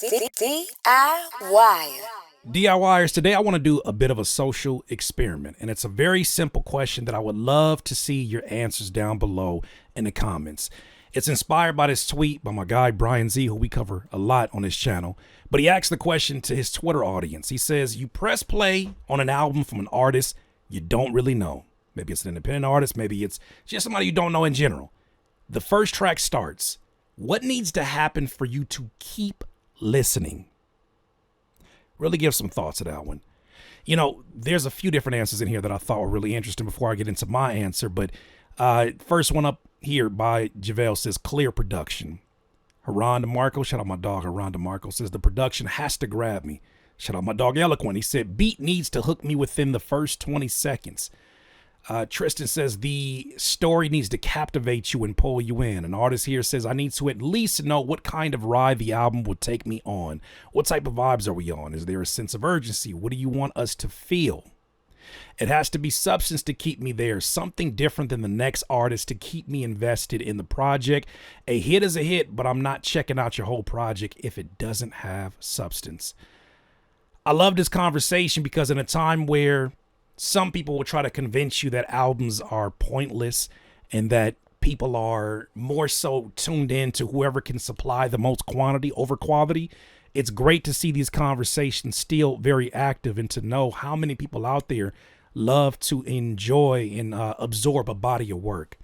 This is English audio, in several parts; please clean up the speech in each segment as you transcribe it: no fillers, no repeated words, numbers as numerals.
DIY. DIYers, today I want to do a bit of a social experiment, and it's a very simple question that I would love to see your answers down below in the comments. It's inspired by this tweet by my guy Brian Z, who we cover a lot on this channel, but he asked the question to his Twitter audience. He says, you press play on an album from an artist you don't really know. Maybe it's an independent artist, maybe it's just somebody you don't know in general. The first track starts. What needs to happen for you to keep listening? Really give some thoughts to that one. You know, there's a few different answers in here that I thought were really interesting before I get into my answer. But first one up here by JaVale says clear production. Haran DeMarco, shout out my dog Haran DeMarco, says the production has to grab me. Shout out my dog Eloquent. He said beat needs to hook me within the first 20 seconds. Tristan says the story needs to captivate you and pull you in. An artist here says I need to at least know what kind of ride the album will take me on. What type of vibes are we on? Is there a sense of urgency? What do you want us to feel? It has to be substance to keep me there. Something different than the next artist to keep me invested in the project. A hit is a hit, but I'm not checking out your whole project if it doesn't have substance. I love this conversation because in a time where some people will try to convince you that albums are pointless and that people are more so tuned in to whoever can supply the most quantity over quality. It's great to see these conversations still very active and to know how many people out there love to enjoy and absorb a body of work.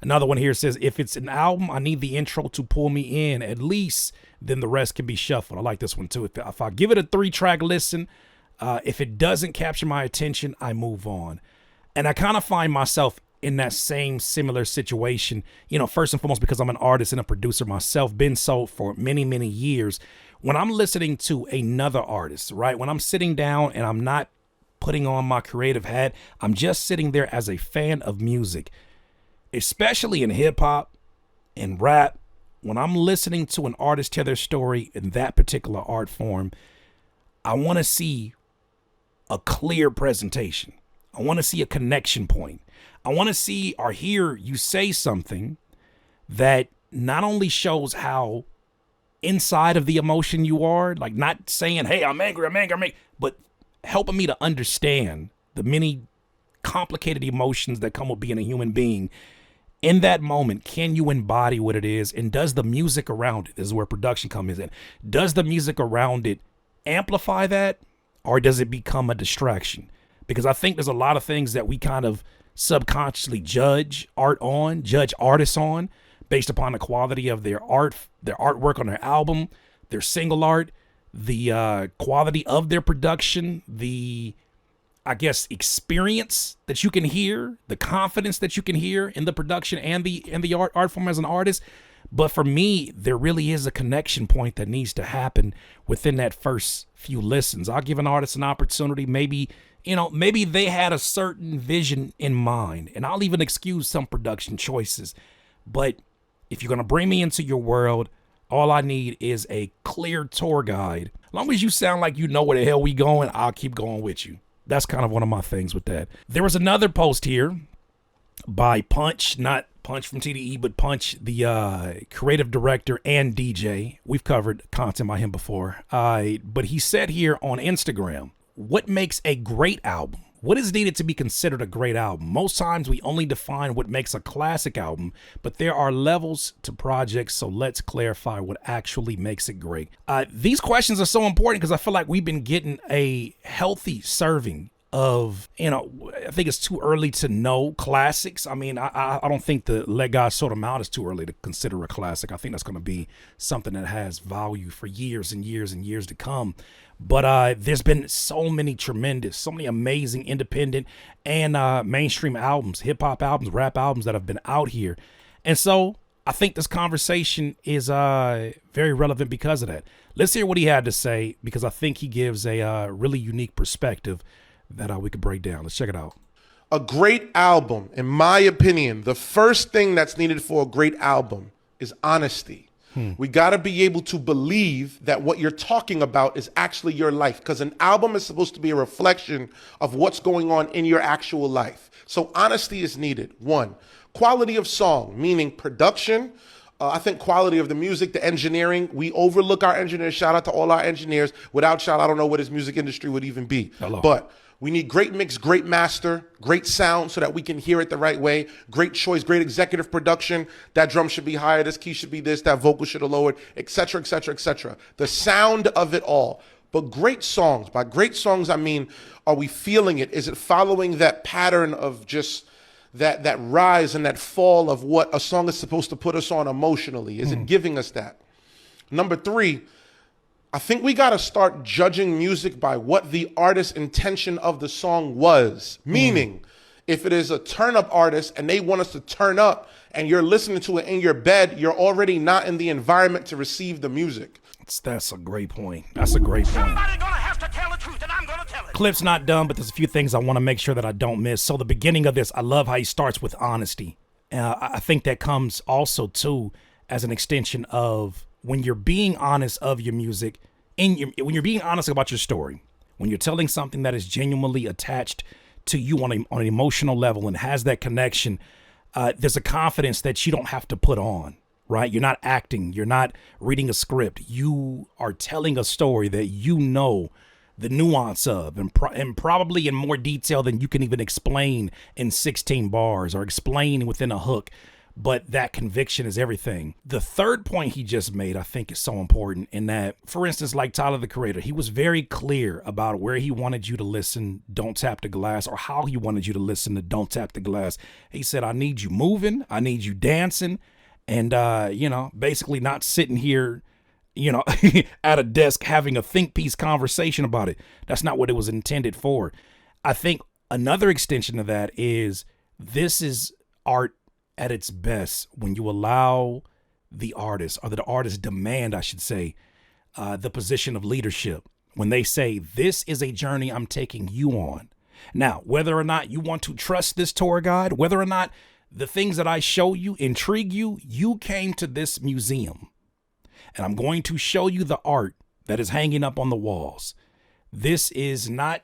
Another one here says, if it's an album, I need the intro to pull me in at least, then the rest can be shuffled. I like this one too. If I give it a 3-track listen, if it doesn't capture my attention, I move on. And I kind of find myself in that same similar situation, you know, first and foremost, because I'm an artist and a producer myself, been so for many, many years. When I'm listening to another artist, right, when I'm sitting down and I'm not putting on my creative hat, I'm just sitting there as a fan of music, especially in hip hop and rap. When I'm listening to an artist tell their story in that particular art form, I want to see a clear presentation. I want to see a connection point. I want to see or hear you say something that not only shows how inside of the emotion you are, like not saying, hey, I'm angry, but helping me to understand the many complicated emotions that come with being a human being. In that moment, can you embody what it is? And does the music around it, this is where production comes in, does the music around it amplify that, or does it become a distraction? Because I think there's a lot of things that we kind of subconsciously judge artists on based upon the quality of their art, their artwork on their album, their single art, the quality of their production, the, I guess, experience that you can hear, the confidence that you can hear in the production and the art form as an artist. But for me, there really is a connection point that needs to happen within that first few listens. I'll give an artist an opportunity. Maybe, you know, maybe they had a certain vision in mind, and I'll even excuse some production choices. But if you're going to bring me into your world, all I need is a clear tour guide. As long as you sound like you know where the hell we going, I'll keep going with you. That's kind of one of my things with that. There was another post here by Punch, not Punch from TDE, but Punch, the creative director and DJ. We've covered content by him before. But he said here on Instagram, what makes a great album? What is needed to be considered a great album? Most times we only define what makes a classic album, but there are levels to projects, so let's clarify what actually makes it great. These questions are so important because I feel like we've been getting a healthy serving of, you know, I think it's too early to know classics. I mean, I don't think the Let God Sort 'Em Out is too early to consider a classic. I think that's going to be something that has value for years and years and years to come. But there's been so many amazing independent and mainstream albums, hip hop albums, rap albums that have been out here. And so I think this conversation is very relevant because of that. Let's hear what he had to say, because I think he gives a really unique perspective that we could break down. Let's check it out. A great album, in my opinion, the first thing that's needed for a great album is honesty. We got to be able to believe that what you're talking about is actually your life, because an album is supposed to be a reflection of what's going on in your actual life. So honesty is needed. One, quality of song, meaning production, I think quality of the music, the engineering, we overlook our engineers. Shout out to all our engineers. Without shout, I don't know what his music industry would even be. Hello. But we need great mix, great master, great sound so that we can hear it the right way. Great choice, great executive production. That drum should be higher, this key should be this, that vocal should have lowered, etc., etc., etc. The sound of it all. But great songs. By great songs, I mean, are we feeling it? Is it following that pattern of just that rise and that fall of what a song is supposed to put us on emotionally? Is it giving us that? Number 3, I think we got to start judging music by what the artist's intention of the song was. Meaning, if it is a turn-up artist and they want us to turn up and you're listening to it in your bed, you're already not in the environment to receive the music. That's a great point. That's a great point. Somebody's gonna have to tell the truth, and I'm gonna tell it. Clip's not done, but there's a few things I want to make sure that I don't miss. So the beginning of this, I love how he starts with honesty. I think that comes also, too, as an extension of when you're being honest of your music, when you're being honest about your story, when you're telling something that is genuinely attached to you on an emotional level and has that connection, there's a confidence that you don't have to put on, right? You're not acting. You're not reading a script. You are telling a story that you know the nuance of and probably in more detail than you can even explain in 16 bars or explain within a hook. But that conviction is everything. The third point he just made, I think, is so important in that, for instance, like Tyler, the Creator, he was very clear about where he wanted you to listen, Don't Tap the Glass, or how he wanted you to listen to Don't Tap the Glass. He said, I need you moving. I need you dancing. And, basically not sitting here, at a desk having a think piece conversation about it. That's not what it was intended for. I think another extension of that is this is art at its best when you allow the artist, or the artist demand, I should say, the position of leadership. When they say, this is a journey I'm taking you on. Now, whether or not you want to trust this tour guide, whether or not the things that I show you intrigue you, you came to this museum. And I'm going to show you the art that is hanging up on the walls. This is not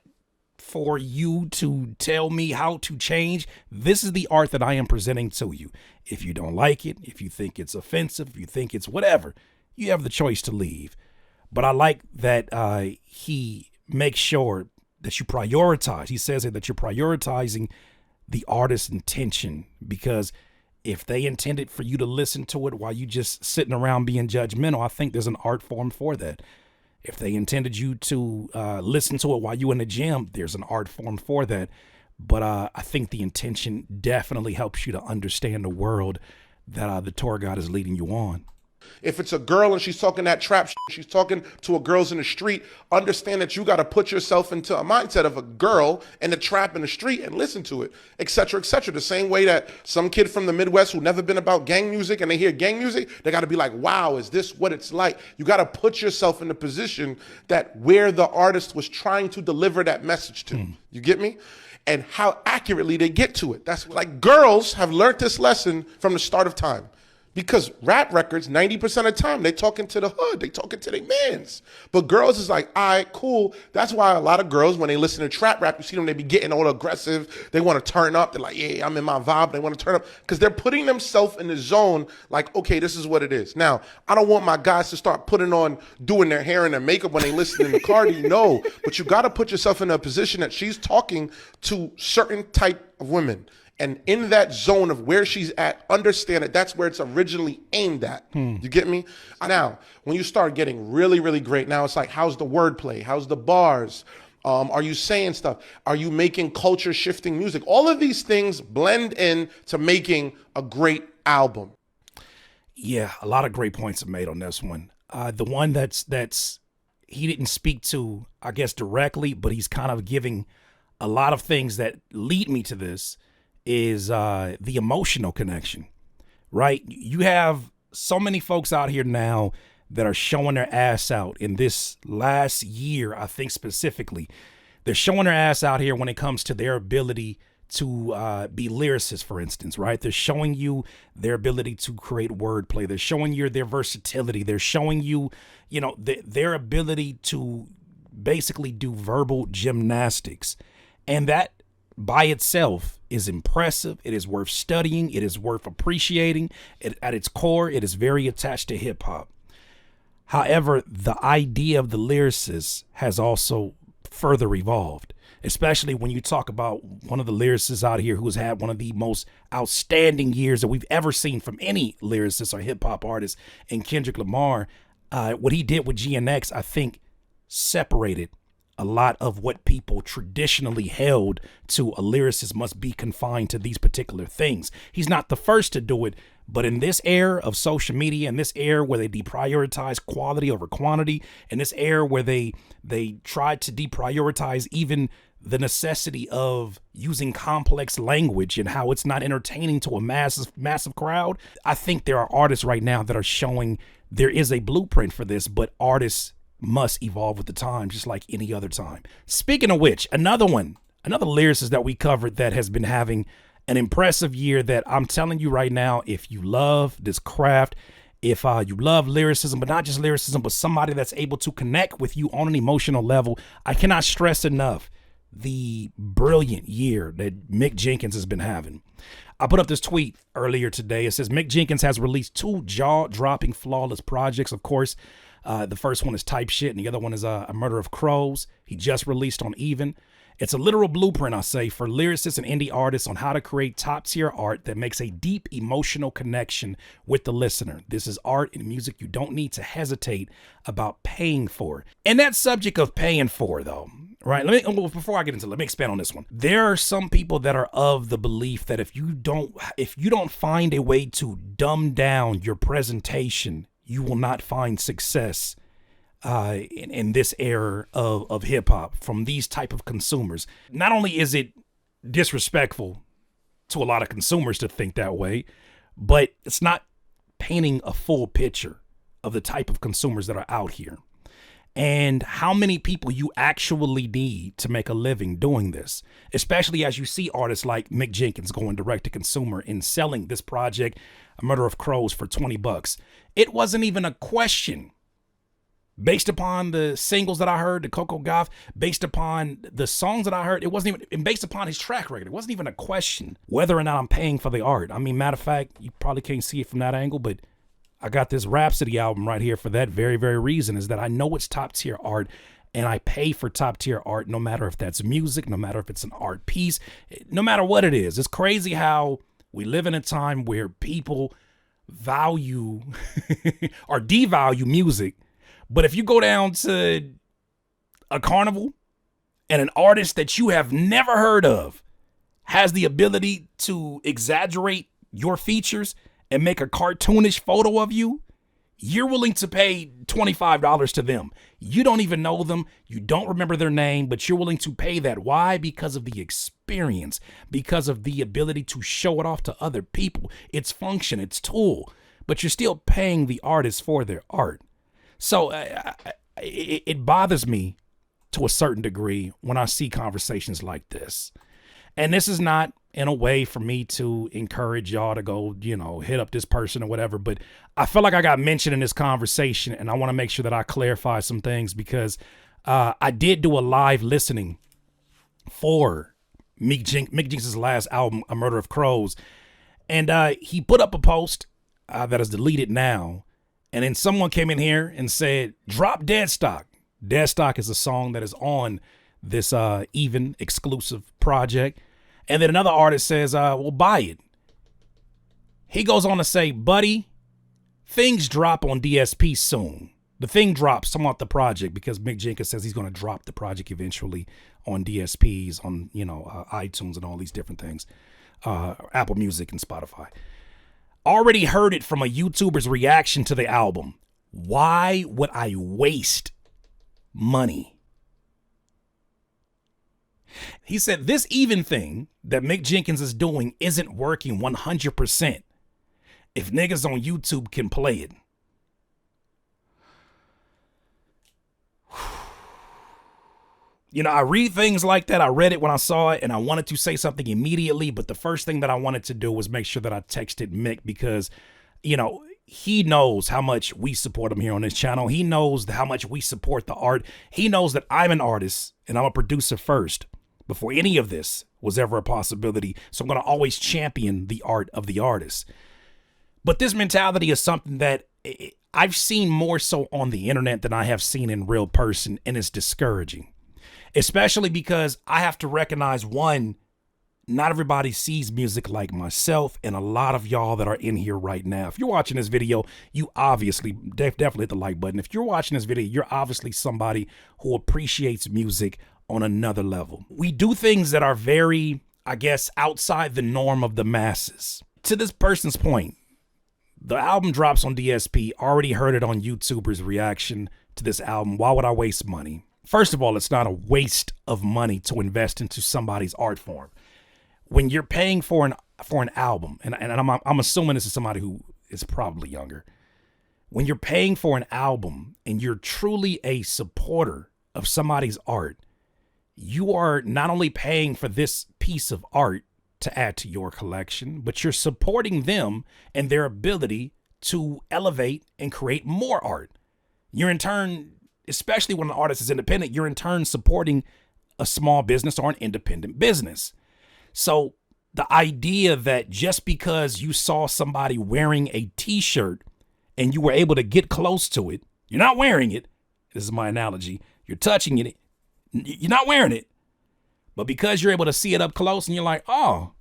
for you to tell me how to change. This is the art that I am presenting to you. If you don't like it, if you think it's offensive, if you think it's whatever, you have the choice to leave. But I like that he makes sure that you prioritize. He says that you're prioritizing the artist's intention, because if they intended for you to listen to it while you just sitting around being judgmental, I think there's an art form for that. If they intended you to listen to it while you in the gym, there's an art form for that. But I think the intention definitely helps you to understand the world that the tour guide is leading you on. If it's a girl and she's talking that trap shit, she's talking to a girls in the street, understand that you got to put yourself into a mindset of a girl in the trap in the street and listen to it, etc., etc. The same way that some kid from the Midwest who never been about gang music and they hear gang music, they got to be like, wow, is this what it's like? You got to put yourself in the position that where the artist was trying to deliver that message to. You get me? And how accurately they get to it. That's like girls have learned this lesson from the start of time. Because rap records, 90% of the time, they talking to the hood. They talking to their mans. But girls is like, all right, cool. That's why a lot of girls, when they listen to trap rap, you see them, they be getting all aggressive. They want to turn up. They're like, yeah, I'm in my vibe. They want to turn up. Because they're putting themselves in the zone like, okay, this is what it is. Now, I don't want my guys to start doing their hair and their makeup when they listen to Cardi. No. But you got to put yourself in a position that she's talking to certain type of women. And in that zone of where she's at, understand that that's where it's originally aimed at. You get me? Now, when you start getting really, really great, now it's like, how's the wordplay? How's the bars? Are you saying stuff? Are you making culture shifting music? All of these things blend in to making a great album. Yeah, a lot of great points are made on this one. The one that's he didn't speak to, I guess, directly, but he's kind of giving a lot of things that lead me to this, is the emotional connection, right? You have so many folks out here now that are showing their ass out in this last year. I think specifically, they're showing their ass out here when it comes to their ability to be lyricists, for instance, right? They're showing you their ability to create wordplay. They're showing you their versatility. They're showing you, their ability to basically do verbal gymnastics. And that by itself is impressive. It is worth studying. It is worth appreciating. At its core, it is very attached to hip hop. However, the idea of the lyricist has also further evolved, especially when you talk about one of the lyricists out here who's had one of the most outstanding years that we've ever seen from any lyricist or hip hop artist in Kendrick Lamar. What he did with GNX, I think, separated a lot of what people traditionally held to a lyricist must be confined to these particular things. He's not the first to do it, but in this era of social media, in this era where they deprioritize quality over quantity, in this era where they tried to deprioritize even the necessity of using complex language and how it's not entertaining to a massive crowd, I think there are artists right now that are showing there is a blueprint for this, but artists must evolve with the time, just like any other time. Speaking of which, another lyricist that we covered that has been having an impressive year that I'm telling you right now, if you love this craft, if you love lyricism, but not just lyricism, but somebody that's able to connect with you on an emotional level, I cannot stress enough the brilliant year that Mick Jenkins has been having. I put up this tweet earlier today. It says Mick Jenkins has released 2 jaw-dropping, flawless projects. Of course, the first one is Type Shit, and the other one is A Murder of Crows. He just released on Even. It's a literal blueprint, I say, for lyricists and indie artists on how to create top-tier art that makes a deep emotional connection with the listener. This is art and music you don't need to hesitate about paying for. And that subject of paying for, though, right? Before I get into it, let me expand on this one. There are some people that are of the belief that if you don't find a way to dumb down your presentation, you will not find success in this era of hip hop from these type of consumers. Not only is it disrespectful to a lot of consumers to think that way, but it's not painting a full picture of the type of consumers that are out here and how many people you actually need to make a living doing this, especially as you see artists like Mick Jenkins going direct to consumer and selling this project, A Murder of Crows, for $20. It wasn't even a question. Based upon the singles that I heard, the Coco Gauff, based upon the songs that I heard, it wasn't even, and based upon his track record, it wasn't even a question whether or not I'm paying for the art. I mean, matter of fact, you probably can't see it from that angle, but I got this Rhapsody album right here for that very, very reason, is that I know it's top tier art and I pay for top tier art, no matter if that's music, no matter if it's an art piece, no matter what it is. It's crazy how we live in a time where people value or devalue music. But if you go down to a carnival and an artist that you have never heard of has the ability to exaggerate your features and make a cartoonish photo of you, you're willing to pay $25 to them. You don't even know them. You don't remember their name, but you're willing to pay that. Why? Because of the experience, because of the ability to show it off to other people. It's function, it's tool, but you're still paying the artist for their art. So it bothers me to a certain degree when I see conversations like this. And this is not in a way for me to encourage y'all to go, hit up this person or whatever. But I feel like I got mentioned in this conversation, and I want to make sure that I clarify some things because I did do a live listening for Mick Jenkins' last album, A Murder of Crows. And he put up a post that is deleted now. And then someone came in here and said, drop Dead Stock. Dead Stock is a song that is on this Even exclusive project. And then another artist says, well, buy it. He goes on to say, buddy, things drop on DSP soon. The thing drops, somewhat the project, because Mick Jenkins says he's going to drop the project eventually on DSPs, on, iTunes and all these different things, Apple Music and Spotify. Already heard it from a YouTuber's reaction to the album. Why would I waste money? He said this Even thing that Mick Jenkins is doing isn't working 100%. If niggas on YouTube can play it. I read things like that. I read it when I saw it and I wanted to say something immediately. But the first thing that I wanted to do was make sure that I texted Mick because, he knows how much we support him here on this channel. He knows how much we support the art. He knows that I'm an artist and I'm a producer first before any of this was ever a possibility. So I'm going to always champion the art of the artist. But this mentality is something that I've seen more so on the internet than I have seen in real person, and it's discouraging, especially because I have to recognize, one, not everybody sees music like myself, and a lot of y'all that are in here right now, if you're watching this video, you obviously definitely hit the like button. If you're watching this video, you're obviously somebody who appreciates music on another level. We do things that are very, I guess, outside the norm of the masses. To this person's point, the album drops on DSP, already heard it on YouTubers' reaction to this album. Why would I waste money? First of all, it's not a waste of money to invest into somebody's art form. When you're paying for an album, and I'm assuming this is somebody who is probably younger. When you're paying for an album and you're truly a supporter of somebody's art, you are not only paying for this piece of art to add to your collection, but you're supporting them and their ability to elevate and create more art. You're in turn, especially when an artist is independent, you're in turn supporting a small business or an independent business. So the idea that just because you saw somebody wearing a t-shirt and you were able to get close to it, you're not wearing it. This is my analogy. You're touching it. You're not wearing it. But because you're able to see it up close and you're like, oh,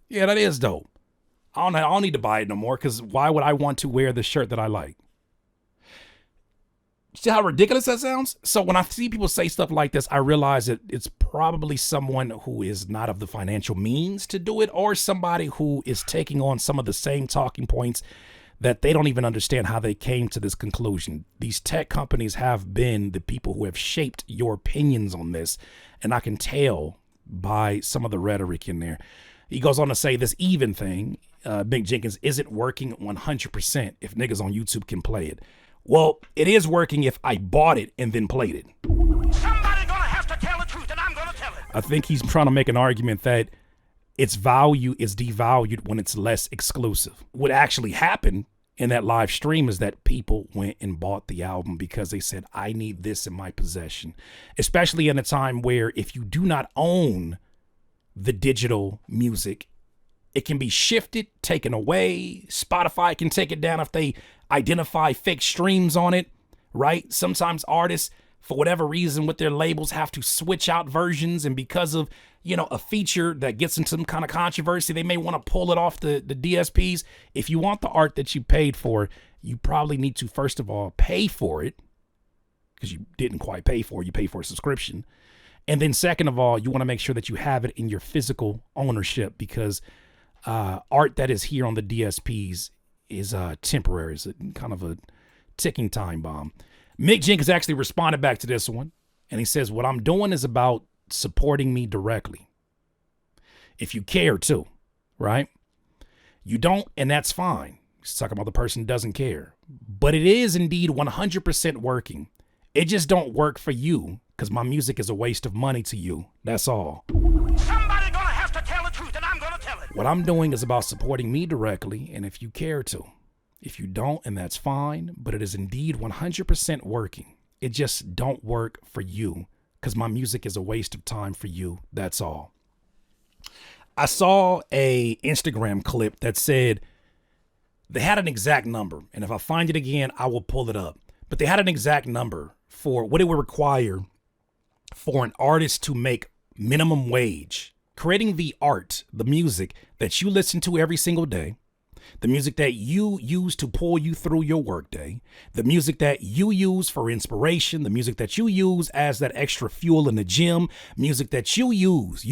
yeah, that is dope. I don't need to buy it no more, because why would I want to wear the shirt that I like? See how ridiculous that sounds? So when I see people say stuff like this, I realize that it's probably someone who is not of the financial means to do it, or somebody who is taking on some of the same talking points that they don't even understand how they came to this conclusion. These tech companies have been the people who have shaped your opinions on this, and I can tell by some of the rhetoric in there. He goes on to say this even thing, Mick Jenkins, isn't working 100% if niggas on YouTube can play it. Well, it is working if I bought it and then played it. Somebody gonna have to tell the truth, and I'm gonna tell it. I think he's trying to make an argument that its value is devalued when it's less exclusive. What actually happened in that live stream is that people went and bought the album because they said, I need this in my possession, especially in a time where if you do not own the digital music, it can be shifted, taken away. Spotify can take it down if they identify fake streams on it, right? Sometimes artists, for whatever reason, with their labels have to switch out versions, and because of, a feature that gets into some kind of controversy, they may want to pull it off the DSPs. If you want the art that you paid for, you probably need to, first of all, pay for it, because you didn't quite pay for it. You pay for a subscription. And then second of all, you want to make sure that you have it in your physical ownership, because art that is here on the DSPs is temporary. It's kind of a ticking time bomb. Mick Jenkins actually responded back to this one, and he says, what I'm doing is about supporting me directly. If you care to, right? You don't, and that's fine. He's talking about the person who doesn't care. But it is indeed 100% working. It just don't work for you, because my music is a waste of money to you. That's all. Somebody gonna have to tell the truth, and I'm gonna tell it. What I'm doing is about supporting me directly, and if you care to. If you don't, and that's fine, but it is indeed 100% working. It just don't work for you, because my music is a waste of time for you. That's all. I saw a Instagram clip that said they had an exact number, and if I find it again, I will pull it up. But they had an exact number for what it would require for an artist to make minimum wage, creating the art, the music that you listen to every single day, the music that you use to pull you through your workday, the music that you use for inspiration, the music that you use as that extra fuel in the gym, music that you use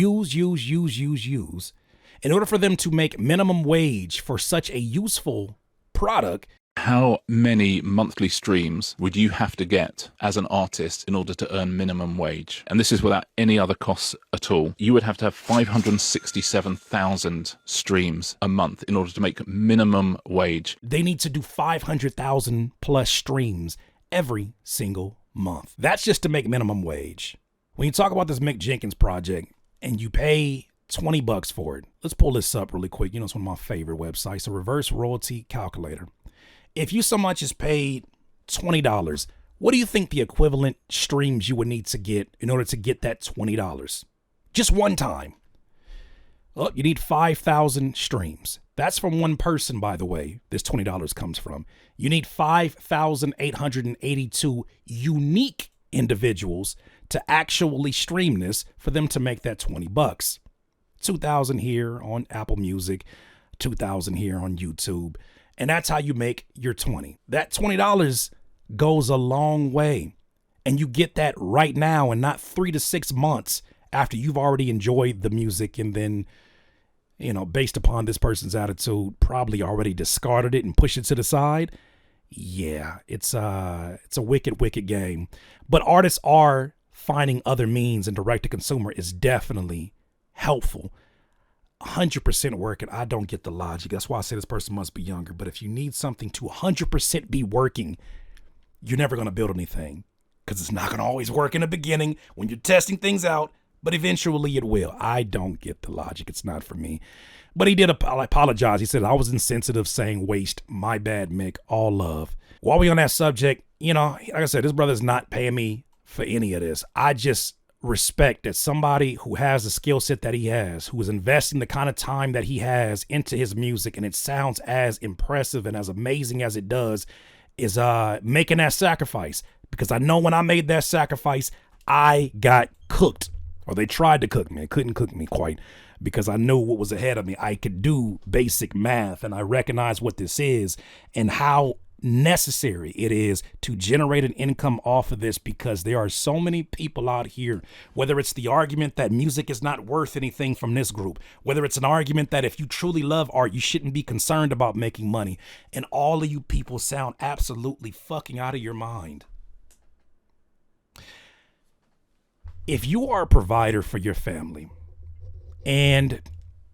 in order for them to make minimum wage for such a useful product. How many monthly streams would you have to get as an artist in order to earn minimum wage? And this is without any other costs at all. You would have to have 567,000 streams a month in order to make minimum wage. They need to do 500,000 plus streams every single month. That's just to make minimum wage. When you talk about this Mick Jenkins project and you pay $20 for it, let's pull this up really quick. It's one of my favorite websites, a reverse royalty calculator. If you so much as paid $20, what do you think the equivalent streams you would need to get in order to get that $20? Just one time. Oh, you need 5,000 streams. That's from one person, by the way, this $20 comes from. You need 5,882 unique individuals to actually stream this for them to make that $20. 2,000 here on Apple Music, 2,000 here on YouTube. And that's how you make your 20. That $20 goes a long way. And you get that right now and not 3 to 6 months after you've already enjoyed the music and then, you know, based upon this person's attitude, probably already discarded it and pushed it to the side. Yeah, it's a wicked, wicked game. But artists are finding other means, and direct to consumer is definitely helpful. 100% working. I don't get the logic. That's why I say this person must be younger. But if you need something to 100% be working, you're never going to build anything, because it's not going to always work in the beginning when you're testing things out. But eventually it will. I don't get the logic. It's not for me. But he did apologize. He said, I was insensitive saying waste. My bad, Mick. All love. While we on that subject, you know, like I said, this brother's not paying me for any of this. I just respect that somebody who has the skill set that he has, who is investing the kind of time that he has into his music, and it sounds as impressive and as amazing as it does, is making that sacrifice. Because I know when I made that sacrifice, I got cooked. Or they tried to cook me. They couldn't cook me quite, because I knew what was ahead of me. I could do basic math, and I recognize what this is and how necessary it is to generate an income off of this, because there are so many people out here, whether it's the argument that music is not worth anything from this group, whether it's an argument that if you truly love art, you shouldn't be concerned about making money. And all of you people sound absolutely fucking out of your mind. If you are a provider for your family and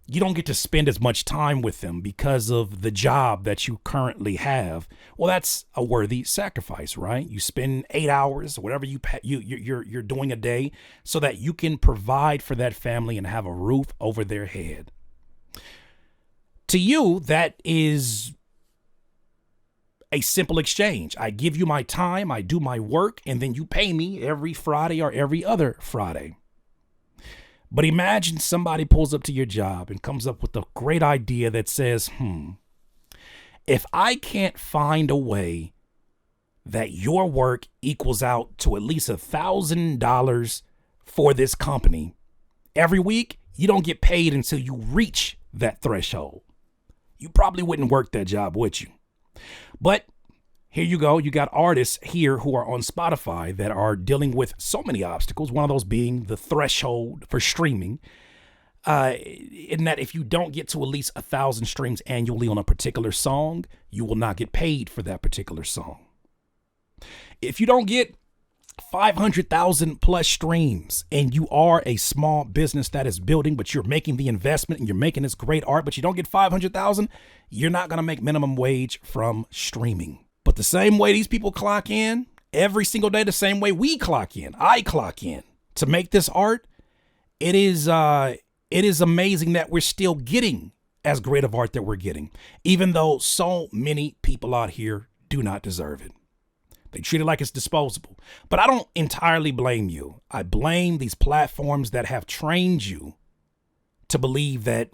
you don't get to spend as much time with them because of the job that you currently have, well, that's a worthy sacrifice, right? You spend 8 hours, whatever you're doing a day, so that you can provide for that family and have a roof over their head. To you, that is a simple exchange. I give you my time, I do my work, and then you pay me every Friday or every other Friday. But imagine somebody pulls up to your job and comes up with a great idea that says, if I can't find a way that your work equals out to at least $1,000 for this company every week, you don't get paid until you reach that threshold. You probably wouldn't work that job, would you? But here you go. You got artists here who are on Spotify that are dealing with so many obstacles. One of those being the threshold for streaming. In that if you don't get to at least 1,000 streams annually on a particular song, you will not get paid for that particular song. If you don't get 500,000 plus streams and you are a small business that is building, but you're making the investment and you're making this great art, but you don't get 500,000, you're not going to make minimum wage from streaming. But the same way these people clock in every single day, the same way we clock in, I clock in to make this art, it is amazing that we're still getting as great of art that we're getting, even though so many people out here do not deserve it. They treat it like it's disposable. But I don't entirely blame you. I blame these platforms that have trained you to believe that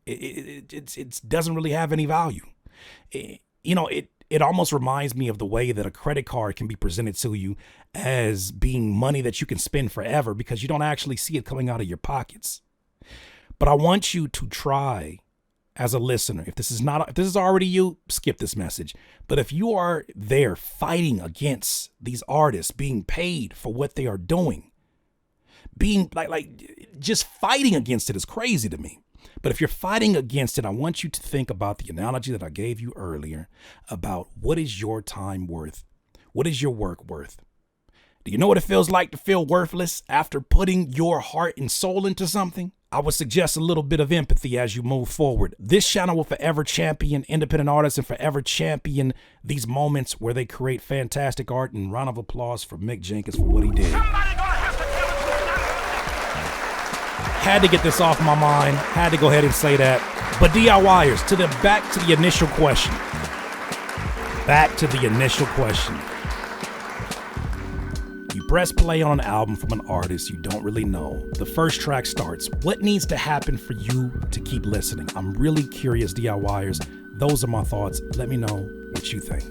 it doesn't really have any value. It almost reminds me of the way that a credit card can be presented to you as being money that you can spend forever, because you don't actually see it coming out of your pockets. But I want you to try, as a listener, if this is already you, skip this message. But if you are there fighting against these artists being paid for what they are doing, being just fighting against it is crazy to me. But if you're fighting against it, I want you to think about the analogy that I gave you earlier about what is your time worth? What is your work worth? Do you know what it feels like to feel worthless after putting your heart and soul into something? I would suggest a little bit of empathy as you move forward. This channel will forever champion independent artists and forever champion these moments where they create fantastic art. And round of applause for Mick Jenkins for what he did. Had to get this off my mind. Had to go ahead and say that. But DIYers, back to the initial question. Back to the initial question. You press play on an album from an artist you don't really know. The first track starts. What needs to happen for you to keep listening? I'm really curious, DIYers. Those are my thoughts. Let me know what you think.